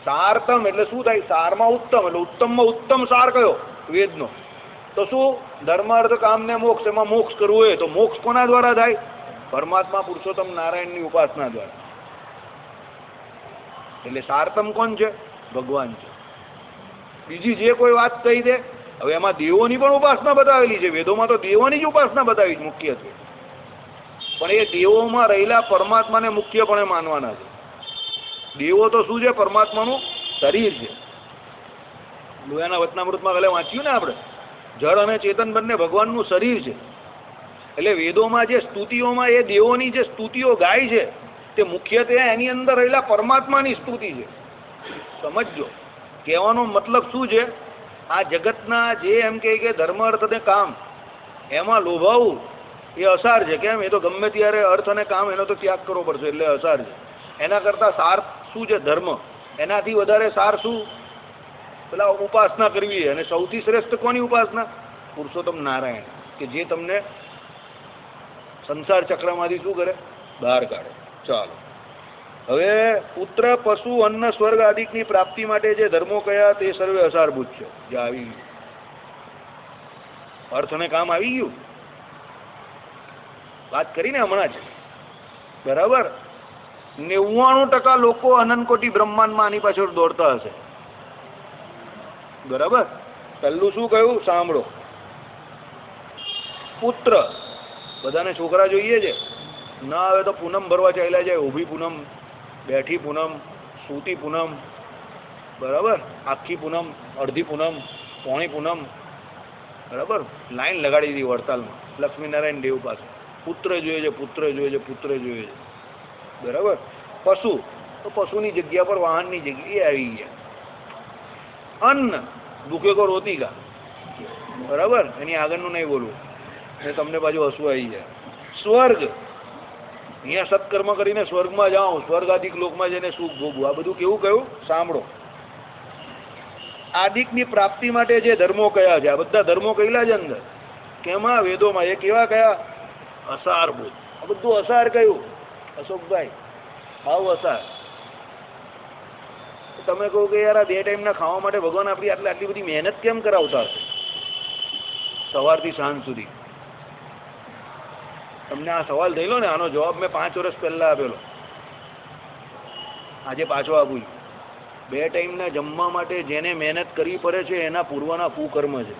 સારતમ એટલે શું થાય? સારમાં ઉત્તમ એટલે ઉત્તમમાં ઉત્તમ સાર કયો? વેદનો. તો શું? ધર્મ અર્થ કામ ને મોક્ષ. એમાં મોક્ષ કરવું હોય તો મોક્ષ કોના દ્વારા થાય? પરમાત્મા પુરુષોત્તમ નારાયણની ઉપાસના દ્વારા. એટલે સારતમ કોણ છે? ભગવાન છે. બીજી જે કોઈ વાત કહી દે. હવે એમાં દેવોની પણ ઉપાસના બતાવેલી છે. વેદોમાં તો દેવોની જ ઉપાસના બતાવી છે મુખ્યત્વે. પણ એ દેવોમાં રહેલા પરમાત્માને મુખ્યપણે માનવાના છે. દેવો તો શું છે? પરમાત્માનું શરીર છે. લોયાના વચનામૃતમાં કાલે વાંચ્યું ને આપણે, જળ અને ચેતન બંને ભગવાનનું શરીર છે. એટલે વેદોમાં જે સ્તુતિઓમાં એ દેવોની જે સ્તુતિઓ ગાય છે તે મુખ્યત્વે એની અંદર રહેલા પરમાત્માની સ્તુતિ છે. સમજજો. કહેવાનો મતલબ શું છે? આ જગતના જે એમ કહે કે ધર્મ અર્થ અને કામ એમાં લોભાવું એ અસાર છે. કેમ? એ તો ગમે ત્યારે અર્થ અને કામ એનો તો ત્યાગ કરવો પડશે એટલે અસાર છે. એના કરતાં સાર શું છે? ધર્મ. એનાથી વધારે સાર શું? પેલા ઉપાસના કરવી. અને સૌથી શ્રેષ્ઠ કોની ઉપાસના? પુરુષોત્તમ નારાયણ, કે જે તમને સંસાર ચક્રમાંથી શું કરે? બહાર કાઢે. ચાલો હવે પુત્ર, પશુ, અન્ન, સ્વર્ગ આદિકની પ્રાપ્તિ માટે જે ધર્મો કયા તે સર્વે અસારભૂત છે. જે આવી ગયું અર્થ અને કામ આવી ગયું. વાત કરીને હમણાં છે. બરાબર. 99% લોકો અનંતકોટી બ્રહ્માંડમાં આની પાછળ દોડતા હશે. બરાબર. પહેલું શું કહ્યું? સાંભળો. પુત્ર, બધાને છોકરા જોઈએ છે, ના આવે તો પૂનમ ભરવા ચાલ્યા જાય, ઊભી પૂનમ, બેઠી પૂનમ, સૂતી પૂનમ, બરાબર, આખી પૂનમ, અડધી પૂનમ, પોણી પૂનમ, બરાબર, લાઈન લગાડી દીધી વડતાલમાં લક્ષ્મીનારાયણ દેવ પાસે, પુત્ર જોઈએ છે, પુત્ર જોઈએ છે, પુત્ર જોઈએ છે, બરાબર. પશુ, તો પશુની જગ્યા પર વાહનની જગ્યાએ આવી ગયા. અન્ન, ભૂખે કો રોટી કા, બરાબર, એની આગળનું નહીં બોલવું ને તમને પાછું હસવું આવી જાય. સ્વર્ગ, અહીંયા સત્કર્મ કરીને સ્વર્ગમાં જાઓ, સ્વર્ગાધિક લોકમાં જઈને સુખ ભોગવું, આ બધું કેવું કહ્યું સાંભળો. આદિકની પ્રાપ્તિ માટે જે ધર્મો કયા છે, આ બધા ધર્મો કહેલા છે અંદર કેમાં? વેદોમાં. એ કેવા કયા? અસારભૂત. આ બધું અસાર કયું અશોકભાઈ? હાવ અસાર. તમે કહો કે યાર આ 2 ટાઈમના ખાવા માટે ભગવાન આપણી આટલી બધી મહેનત કેમ કરાવતા હશે સવારથી સાંજ સુધી? તમને આ સવાલ થયેલો ને, આનો જવાબ મેં 5 વર્ષ પહેલા આપેલો, આજે પાછો આપું છું. 2 ટાઈમના જમવા માટે જેને મહેનત કરવી પડે છે એના પૂર્વના કુકર્મ છે.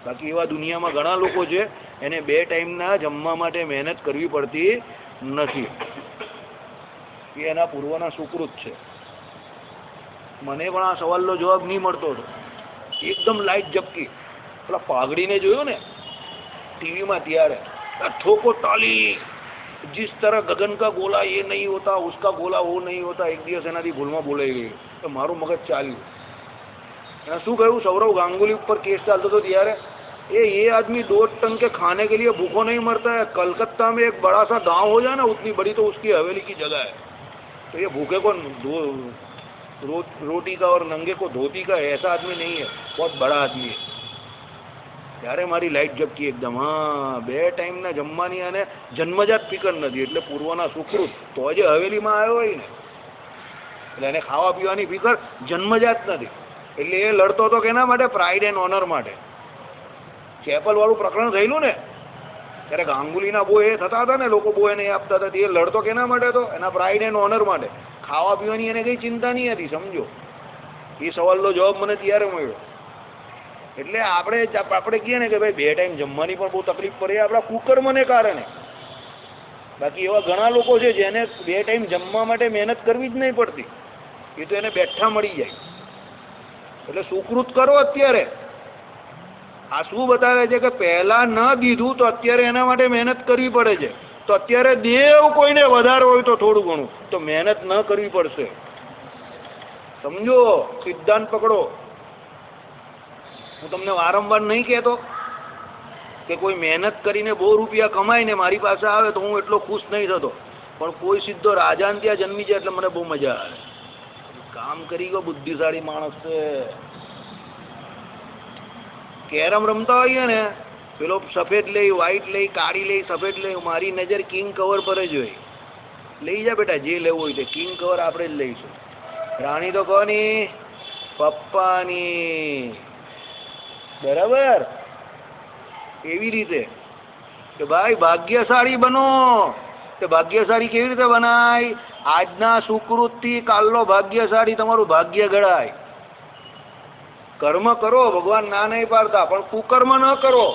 બાકી એવા દુનિયામાં ઘણા લોકો છે એને 2 ટાઈમના જમવા માટે મહેનત કરવી પડતી નથી, એ એના પૂર્વના સુકૃત છે. મને પણ આ સવાલનો જવાબ નહીં મળતો હતો, એકદમ લાઈટ ઝપકી. પેલા પાઘડીને જોયો ને ટીવીમાં ત્યારે, ઠોકો તાલી, जिस तरह गगन का गोला ये नहीं होता, उसका गोला वो नहीं होता. एक દિવસ એનાથી ભૂલમાં બોલાઈ ગયું તો મારું મગજ ચાલ્યું. એને શું કહ્યું? સૌરવ ગાંગुली ઉપર કેસ ચાલતો હતો ત્યારે, ये आदमी 2 टन के खाने के लिए भूखो नहीं मरता है. कलकत्ता में एक बड़ा सा गांव हो जाए ना, उतनी बड़ी तो उसकी हवेली की जगह है, तो ये भूखे को रोटी का और नंगे को धोती का ऐसा आदमी नहीं है, बहुत बड़ा आदमी है. ત્યારે મારી લાઈટ ઝપકી એકદમ. હા, 2 ટાઈમના જમવાની અને જન્મજાત ફિકર નથી, એટલે પૂર્વના સુકૃત. તો જે હવેલીમાં આવ્યો હોય ને, એટલે એને ખાવા પીવાની ફિકર જન્મજાત નથી. એટલે એ લડતો હતો કેના માટે? પ્રાઇડ એન્ડ ઓનર માટે. ચેપલ વાળું પ્રકરણ થયેલું ને ત્યારે ગાંગુલીના બો એ થતા હતા ને, લોકો બો એને આપતા હતા, એ લડતો કેના માટે હતો? એના પ્રાઇડ એન્ડ ઓનર માટે. ખાવા પીવાની એને કંઈ ચિંતા નહીં હતી, સમજો. એ સવાલનો જવાબ મને ત્યારે મળ્યો. એટલે આપણે કહીએ ને કે ભાઈ 2 ટાઈમ જમવાની પણ બહુ તકલીફ પડે આપણા કુકર્મને કારણે. બાકી એવા ઘણા લોકો છે જેને 2 ટાઈમ જમવા માટે મહેનત કરવી જ નહીં પડતી, એ તો એને બેઠા મળી જાય. એટલે સુકૃત કરો અત્યારે. આ શું બતાવે છે કે પહેલા ન દીધું તો અત્યારે એના માટે મહેનત કરવી પડે છે. તો અત્યારે દેવ કોઈને વધારે હોય તો થોડું ઘણું તો મહેનત ન કરવી પડશે. સમજો, સિદ્ધાંત પકડો. હું તમને વારંવાર નહીં કહેતો કે કોઈ મહેનત કરીને બહુ રૂપિયા કમાઈને મારી પાસે આવે તો હું એટલો ખુશ નહીં થતો, પણ કોઈ સીધો રાજાને ત્યાં જન્મી જાય એટલે મને બહુ મજા આવે. કામ કરી ગયો, બુદ્ધિશાળી માણસ છે. કેરમ રમતા હોઈએ ને, પેલો સફેદ લઈ, વ્હાઈટ લઈ, કાળી લઈ, સફેદ લઈ, મારી નજર કિંગ કવર પર જ હોય. લઈ જા બેટા, જે લેવું હોય તે. કિંગ કવર આપણે જ લઈશું. રાણી તો કોની? પપ્પાની. બરાબર. એવી રીતે કે ભાઈ ભાગ્યશાળી બનો. કે ભાગ્યશાળી કેવી રીતે બનાય? આજના સુકૃતથી કાલનો ભાગ્યશાળી તમારું ભાગ્ય ઘડાય. કર્મ કરો, ભગવાન ના નહીં પાડતા, પણ કુકર્મ ન કરો.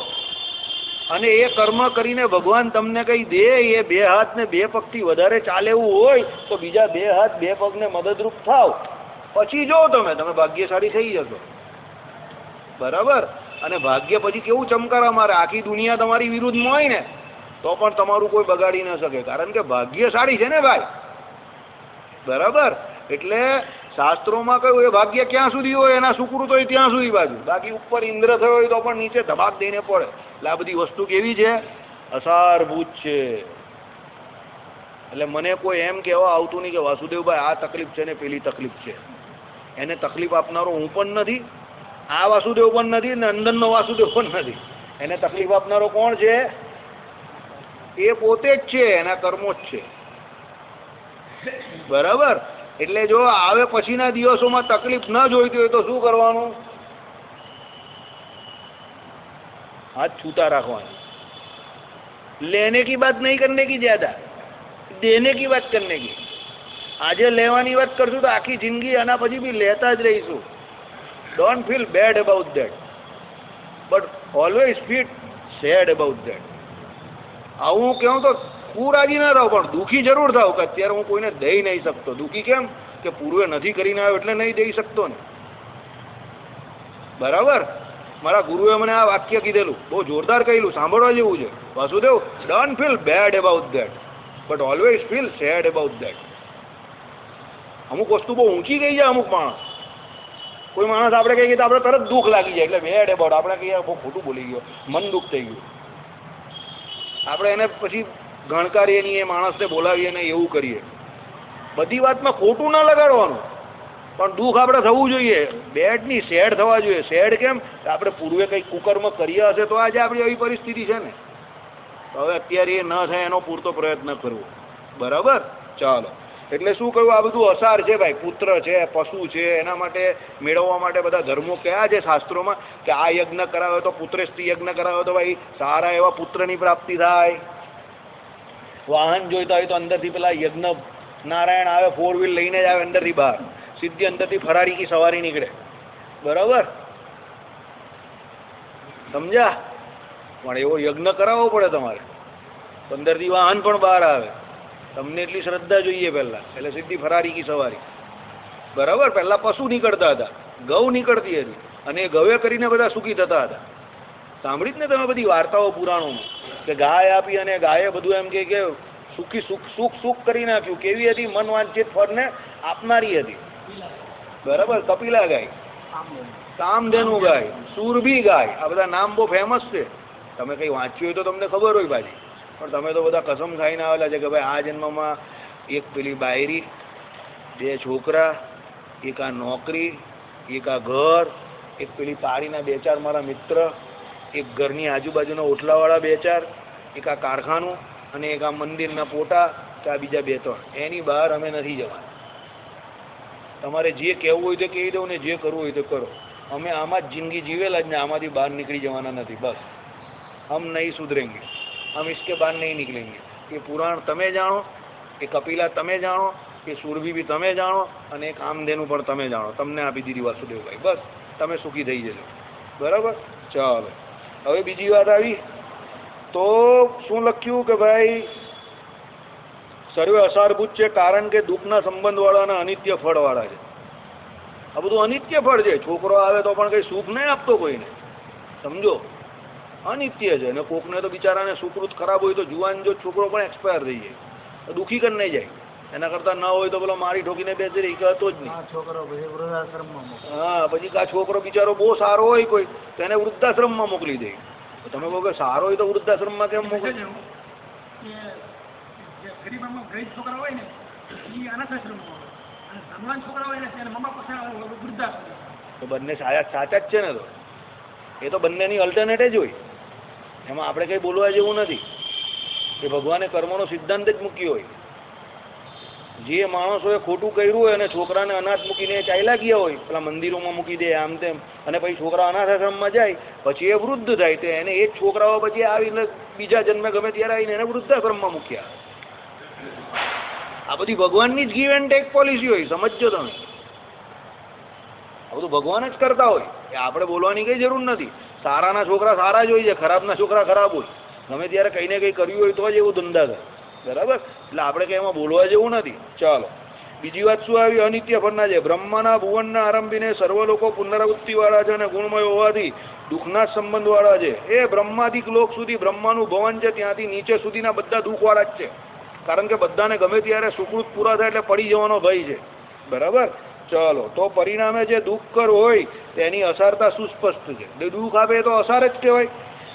અને એ કર્મ કરીને ભગવાન તમને કંઈ દે, એ 2 હાથ ને 2 પગથી વધારે ચાલે એવું હોય તો બીજા 2 હાથ 2 પગને મદદરૂપ થાવ, પછી જો તમે ભાગ્યશાળી થઈ જશો. બરાબર. અને ભાગ્ય પછી કેવું ચમકારા મારે, આખી દુનિયા તમારી વિરુદ્ધમાં હોય ને તો પણ તમારું કોઈ બગાડી ન શકે, કારણ કે ભાગ્યશાળી છે ને ભાઈ. બરાબર. એટલે શાસ્ત્રોમાં કહ્યું એ ભાગ્ય ક્યાં સુધી હોય, એના સુકૃત હોય ત્યાં સુધી બાજુ. બાકી ઉપર ઇન્દ્ર થયો હોય તો પણ નીચે ધબાક દઈને પડે. એટલે આ બધી વસ્તુ કેવી છે? અસારભૂત છે. એટલે મને કોઈ એમ કહેવા આવતું નહીં કે વાસુદેવભાઈ આ તકલીફ છે ને પેલી તકલીફ છે. એને તકલીફ આપનારો હું પણ નથી, આ વાસુદેવ પણ નથી, ને અંદરનો વાસુદેવ પણ નથી. એને તકલીફ આપનારો કોણ છે? એ પોતે જ છે, એના કર્મો જ છે. બરાબર. એટલે જો આવે પછીના દિવસોમાં તકલીફ ન જોઈતી હોય તો શું કરવાનું? હાથ છૂટા રાખવાના. લેને કી બાત નહીં કરને કી, જ્યાદા દેને કી વાત કરને કી. આજે લેવાની વાત કરશું તો આખી જિંદગી આના પછી બી લેતા જ રહીશું. Don't feel bad about that. But always feel sad about that. આવું હું કહું તો હું રાજી ના રહું, પણ દુઃખી જરૂર થાવ કે અત્યારે હું કોઈને દઈ નહીં શકતો. દુઃખી કેમ કે પૂર્વે નથી કરીને આવ્યો એટલે નહીં દઈ શકતો ને. બરાબર. મારા ગુરુએ મને આ વાક્ય કીધેલું, બહુ જોરદાર કહેલું, સાંભળવા જેવું છે. Vasudev, don't feel bad about that but always feel sad about that. અમુક વસ્તુ બહુ ઊંચી ગઈ છે અમુક માણસ. કોઈ માણસ આપણે કહીએ તો આપણે તરત દુઃખ લાગી જાય, એટલે બેડ અબાઉટ આપણે કહીએ બહુ ખોટું બોલી ગયો, મન દુઃખ થઈ ગયું. આપણે એને પછી ગણકારીએ નહીં, એ માણસને બોલાવીએ ને એવું કરીએ. બધી વાતમાં ખોટું ના લગાડવાનું, પણ દુઃખ આપણે થવું જોઈએ. બેડ નહીં, સેડ થવા જોઈએ. સેડ કેમ? આપણે પૂર્વે કંઈક કુકર્મ કર્યા હશે તો આજે આપણી આવી પરિસ્થિતિ છે ને. હવે અત્યારે એ ન થાય એનો પૂરતો પ્રયત્ન કરવો. બરાબર. ચાલો, એટલે શું કહ્યું? આ બધું અસાર છે ભાઈ. પુત્ર છે, પશુ છે, એના માટે મેળવવા માટે બધા ધર્મો કયા છે શાસ્ત્રોમાં કે આ યજ્ઞ કરાવે તો પુત્રેષ્ટિ યજ્ઞ કરાવે તો ભાઈ સારા એવા પુત્રની પ્રાપ્તિ થાય. વાહન જોઈતા હોય તો અંદરથી પેલા યજ્ઞ નારાયણ આવે, 4 વ્હીલ લઈને જ આવે અંદરથી બહાર, સીધી અંદરથી ફરારી કી સવારી નીકળે. બરાબર, સમજ્યા? પણ એવો યજ્ઞ કરાવવો પડે તમારે. અંદરથી વાહન પણ બહાર આવે. તમને એટલી શ્રદ્ધા જોઈએ પહેલા, એટલે સીધી ફરારી કી સવારી. બરાબર. પહેલા પશુ નીકળતા હતા, ગૌ નીકળતી હતી, અને એ ગવે કરીને બધા સુખી થતા હતા. સાંભળી જ ને તમે બધી વાર્તાઓ પુરાણોમાં કે ગાય આપી અને ગાયે બધું એમ કે સુખી સુખ કરી નાખ્યું. કેવી હતી? મન વાંચિત ફળને આપનારી હતી. બરાબર. કપિલા ગાય, કામધેનુ ગાય, સુરભી ગાય, આ બધા નામ બહુ ફેમસ છે. તમે કંઈ વાંચ્યું હોય તો તમને ખબર હોય પાછી, પણ તમે તો બધા કસમ ખાઈને આવેલા છે કે ભાઈ આ જન્મમાં એક પેલી બાયરી, 2 છોકરા, એક આ નોકરી, એક આ ઘર, એક પેલી પાડીના 2-4 મારા મિત્ર, એક ઘરની આજુબાજુના ઓટલાવાળા 2-4, એક આ કારખાનું અને એક આ મંદિરના પોટા કે આ બીજા 2-3. એની બહાર અમે નથી જવાના. તમારે જે કહેવું હોય તો કહી દઉં ને જે કરવું હોય તો કરો. અમે આમાં જ જિંદગી જીવેલા જ ને આમાંથી બહાર નીકળી જવાના નથી. બસ, હમ નહીં સુધરેંગે, હમ इसके બહાર નહીં નીકળેંગે. એ પુરાણ તમે જાણો, એ કપિલા તમે જાણો, એ સુરભી બી તમે જાણો, અને એ કામધેનુ પણ તમે જાણો. તમને આપી દીધી વાસુદેવભાઈ. બસ, તમે સુખી થઈ જજો. બરાબર. ચાલો, હવે બીજી વાત આવી તો શું લખ્યું કે ભાઈ સર્વે અસારભૂત છે, કારણ કે દુઃખના સંબંધવાળા અને અનિત્ય ફળવાળા છે. આ બધું અનિત્ય ફળ છે. છોકરો આવે તો પણ કંઈ સુખ નહીં આપતો કોઈને, સમજો, અનિત્ય છે. અને કોકને તો બિચારાને સુકૃત ખરાબ હોય તો જુવાન જો છોકરો પણ એક્સપાયર થઈ જાય, તો દુઃખી કરી નહીં જાય. એના કરતાં ન હોય તો પેલો મારી ઠોકીને બેસી રહી, હતો જ નહીં. હા, પછી આ છોકરો બિચારો બહુ સારો હોય કોઈ, તો એને વૃદ્ધાશ્રમમાં મોકલી દે. તમે કહો કે સારો હોય તો વૃદ્ધાશ્રમમાં કેમ મોકલી? છોકરા હોય ને એ અનાથાશ્રમમાં, અને ધનવાન છોકરા હોય ને એને મમ્મા પાસે વૃદ્ધાશ્રમ. તો બંને સાચા જ છે ને. તો એ તો બંનેની અલ્ટરનેટ જ હોય, એમાં આપણે કંઈ બોલવા જેવું નથી. એ ભગવાને કર્મનો સિદ્ધાંત જ મૂક્યો હોય. જે માણસોએ ખોટું કર્યું હોય અને છોકરાને અનાથ મૂકીને ચાલ્યા ગયા હોય, પેલા મંદિરોમાં મૂકી દે આમ તેમ, અને પછી છોકરા અનાથાશ્રમમાં જાય, પછી એ વૃદ્ધ થાય, તો એને એ જ છોકરાઓ પછી આવીને બીજા જન્મે ગમે ત્યારે આવીને એને વૃદ્ધાશ્રમમાં મૂક્યા. આ બધી ભગવાનની જ ગીવ એન્ડ ટેક પોલિસી હોય, સમજજો તમે. આ બધું ભગવાન જ કરતા હોય, એ આપણે બોલવાની કંઈ જરૂર નથી. સારાના છોકરા સારા જ હોય છે, ખરાબના છોકરા ખરાબ હોય. ગમે ત્યારે કંઈ ને કંઈ કર્યું હોય તો જ એવું ધંધા થાય. બરાબર. એટલે આપણે કંઈ એમાં બોલવા જેવું નથી. ચાલો, બીજી વાત શું આવી? અનિત્ય ફળના છે. બ્રહ્માના ભુવનના આરંભીને સર્વ લોકો પુનરાવૃત્તિવાળા છે અને ગુણમય હોવાથી દુઃખના જ સંબંધવાળા છે. એ બ્રહ્માદિક લોક સુધી બ્રહ્માનું ભવન છે, ત્યાંથી નીચે સુધીના બધા દુઃખવાળા જ છે. કારણ કે બધાને ગમે ત્યારે સુકૃત પૂરા થાય એટલે પડી જવાનો ભય છે. બરાબર. ચાલો, તો પરિણામે જે દુઃખકર હોય તેની અસારતા સુસ્પષ્ટ છે. દુઃખ આપે એ તો અસાર જ કહેવાય.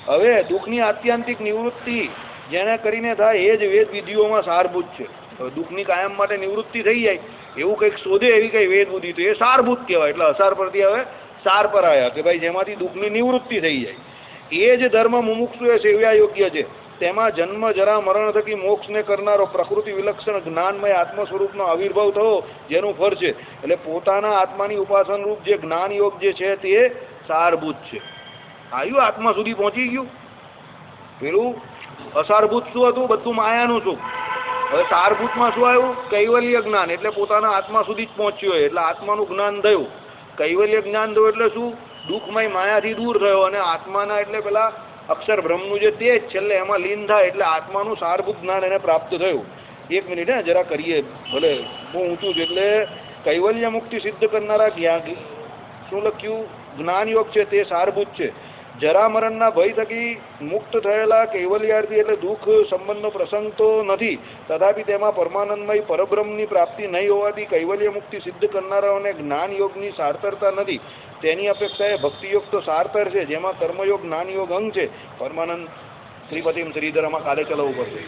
હવે દુઃખની આત્યંતિક નિવૃત્તિ જેને કરીને થાય એ જ વેદ વિધિઓમાં સારભૂત છે. હવે દુઃખની કાયમ માટે નિવૃત્તિ થઈ જાય એવું કંઈક શોધે, એવી કંઈ વેદ બુદ્ધિ, તો એ સારભૂત કહેવાય. એટલે અસાર પરથી હવે સાર પર આવ્યા કે ભાઈ જેમાંથી દુઃખની નિવૃત્તિ થઈ જાય એ જ ધર્મ મુમુક્ષુ એ સેવ્યા યોગ્ય છે. તેમાં જન્મ જરા મરણ થકી મોક્ષને કરનારો પ્રકૃતિ વિલક્ષણ જ્ઞાનમય આત્મ સ્વરૂપનો આવિર્ભાવ થયો જેનું ફળ છે. એટલે પોતાના આત્માની ઉપાસન રૂપ જે જ્ઞાન યોગ જે છે તે સારભૂત છે. આવ્યું આત્મા સુધી પહોંચી ગયું. પેલું અસારભૂત શું હતું? બધું માયાનું સુખ. હવે સારભૂતમાં શું આવ્યું? કૈવલ્ય જ્ઞાન. એટલે પોતાના આત્મા સુધી જ પહોંચ્યું હોય એટલે આત્માનું જ્ઞાન થયું. કૈવલ્ય જ્ઞાન થયું એટલે શું? દુઃખમય માયાથી દૂર થયો અને આત્માના એટલે પેલા અક્ષર બ્રહ્મનું જે તેજ છેલ્લે એમાં લીન થાય એટલે આત્માનું સારભૂત જ્ઞાન એને પ્રાપ્ત થયું. 1 મિનિટ જરા કરીએ, ભલે બહુ ઊંચું છે. એટલે કૈવલ્ય મુક્તિ સિદ્ધ કરનારા શું લખ્યું? જ્ઞાન યોગ છે તે સારભૂત છે. જરા મરણના ભય થકી મુક્ત થયેલા કૈવલ્યાર્થી એટલે દુઃખ સંબંધનો પ્રસંગ તો નથી, તથાપિ તેમાં પરમાનંદમય પરબ્રહ્મની પ્રાપ્તિ નહીં હોવાથી કૈવલ્ય મુક્તિ સિદ્ધ કરનારાઓને જ્ઞાન યોગની સારતરતા નથી. તેની અપેક્ષાએ ભક્તિયોગ તો સારતર છે, જેમાં કર્મયોગ જ્ઞાન યોગ અંગ છે. પરમાનંદ શ્રીપતિમ શ્રીધરમાં કાલે ચલાવવું પડશે.